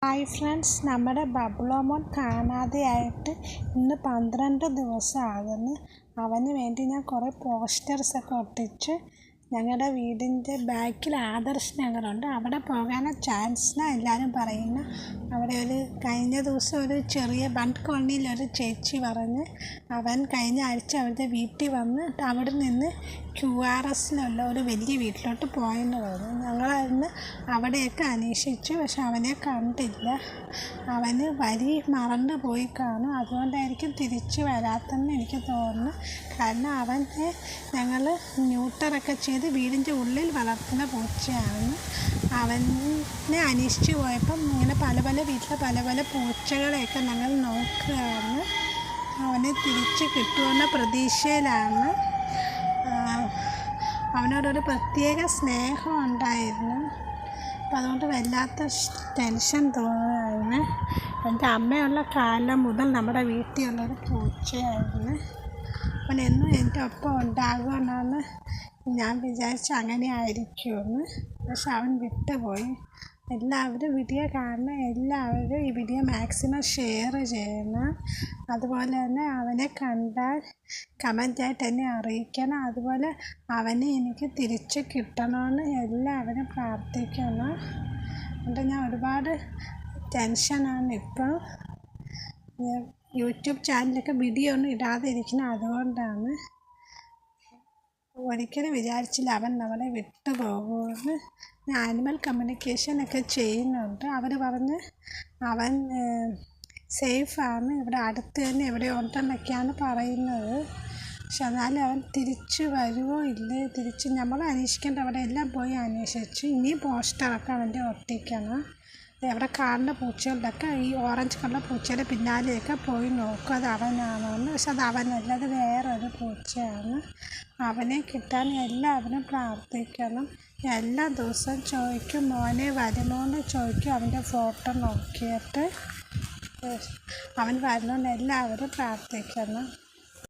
Hi friends, നമ്മുടെ ബബ്ലോമോൻ കാണാതെയായിട്ട് ഇന്ന് 12 ദിവസമാകുന്നു. അവന് വേണ്ടി ഞാൻ കുറേ പോസ്റ്റേഴ്സൊക്കെ ഒട്ടിച്ച് ഞങ്ങളുടെ വീടിൻ്റെ ബാക്കിൽ ആദർശ് നഗറുണ്ട്, അവിടെ പോകാനാണ് ചാൻസിനാണ് എല്ലാവരും പറയുന്നത്. അവിടെ കഴിഞ്ഞ ദിവസം ഒരു ചെറിയ ബണ്ട് കോളനിയിലൊരു ചേച്ചി പറഞ്ഞ് അവൻ കഴിഞ്ഞ ആഴ്ച അവരുടെ വീട്ടിൽ വന്ന് അവിടെ നിന്ന് QRSലുള്ള ഒരു വലിയ വീട്ടിലോട്ട് പോയെന്ന് പറഞ്ഞു. ഞങ്ങളന്ന് അവിടെയൊക്കെ അന്വേഷിച്ചു, പക്ഷെ അവനെ കണ്ടില്ല. അവന് വഴി മറന്നു പോയി കാണും, അതുകൊണ്ടായിരിക്കും തിരിച്ച് വരാത്തെന്ന് എനിക്ക് തോന്നുന്നു. കാരണം അവനെ ഞങ്ങൾ ന്യൂട്ടറൊക്കെ ചെയ്ത് വീടിൻ്റെ ഉള്ളിൽ വളർത്തുന്ന പൂച്ചയാണ്. അവനെ അന്വേഷിച്ച് പോയപ്പം ഇങ്ങനെ പല വീട്ടിലെ പല പൂച്ചകളെയൊക്കെ ഞങ്ങൾ നോക്കുകയാണ്. അവനെ തിരിച്ച് കിട്ടുമെന്ന പ്രതീക്ഷയിലാണ്. അവനോടൊരു പ്രത്യേക സ്നേഹം ഉണ്ടായിരുന്നു. അപ്പം അതുകൊണ്ട് വല്ലാത്ത ടെൻഷൻ തോന്നുകയായിരുന്നു. എൻ്റെ അമ്മയുള്ള കാലം മുതൽ നമ്മുടെ വീട്ടിലുള്ളൊരു പൂച്ചയായിരുന്നു. അവൻ എന്നും എൻ്റെ ഒപ്പം ഉണ്ടാകുമെന്നാണ് ഞാൻ വിചാരിച്ച, അങ്ങനെ ആയിരിക്കുമെന്ന്. പക്ഷെ അവൻ വിട്ടുപോയി. എല്ലാവരും വീഡിയോ കാണണം, എല്ലാവരും ഈ വീഡിയോ മാക്സിമം ഷെയർ ചെയ്യണം. അതുപോലെ തന്നെ അവനെ കണ്ടാൽ കമൻറ്റായിട്ട് എന്നെ അറിയിക്കണം. അതുപോലെ അവനെ എനിക്ക് തിരിച്ച് കിട്ടണമെന്ന് എല്ലാവരും പ്രാർത്ഥിക്കണം. അതുകൊണ്ട് ഞാൻ ഒരുപാട് ടെൻഷനാണ് ഇപ്പോൾ. യൂട്യൂബ് ചാനലൊക്കെ വീഡിയോ ഒന്നും ഇടാതെ ഇരിക്കുന്നത് അതുകൊണ്ടാണ്. ഒരിക്കലും വിചാരിച്ചില്ല അവൻ നമ്മളെ വിട്ടു പോകുമെന്ന്. ഞാൻ ആനിമൽ കമ്മ്യൂണിക്കേഷനൊക്കെ ചെയ്യുന്നുണ്ട്. അവർ പറഞ്ഞ് അവൻ സേഫാണ്, ഇവിടെ അടുത്ത് തന്നെ എവിടെ ഉണ്ടെന്നൊക്കെയാണ് പറയുന്നത്. പക്ഷെ എന്നാലും അവൻ തിരിച്ച് വരുമോ ഇല്ലേ, തിരിച്ച് നമ്മൾ അന്വേഷിക്കേണ്ട അവിടെ എല്ലാം പോയി അന്വേഷിച്ചു. ഇനിയും പോസ്റ്ററൊക്കെ അവൻ്റെ ഒട്ടിക്കണം. അവിടെ കാണുന്ന പൂച്ചകളുടെയൊക്കെ ഈ ഓറഞ്ച് കളർ പൂച്ചയുടെ പിന്നാലെയൊക്കെ പോയി നോക്കും അത് അവനാണോന്ന്. പക്ഷെ അത് അവനല്ല, അത് വേറൊരു പൂച്ചയാണ്. അവനെ കിട്ടാൻ എല്ലാവരും പ്രാർത്ഥിക്കണം. എല്ലാ ദിവസവും ചോദിക്കും, മോനെ വരുമോ എന്ന് ചോദിക്കും. അവൻ്റെ ഫോട്ടോ നോക്കിയിട്ട് അവൻ വരണമെന്ന് എല്ലാവരും പ്രാർത്ഥിക്കണം.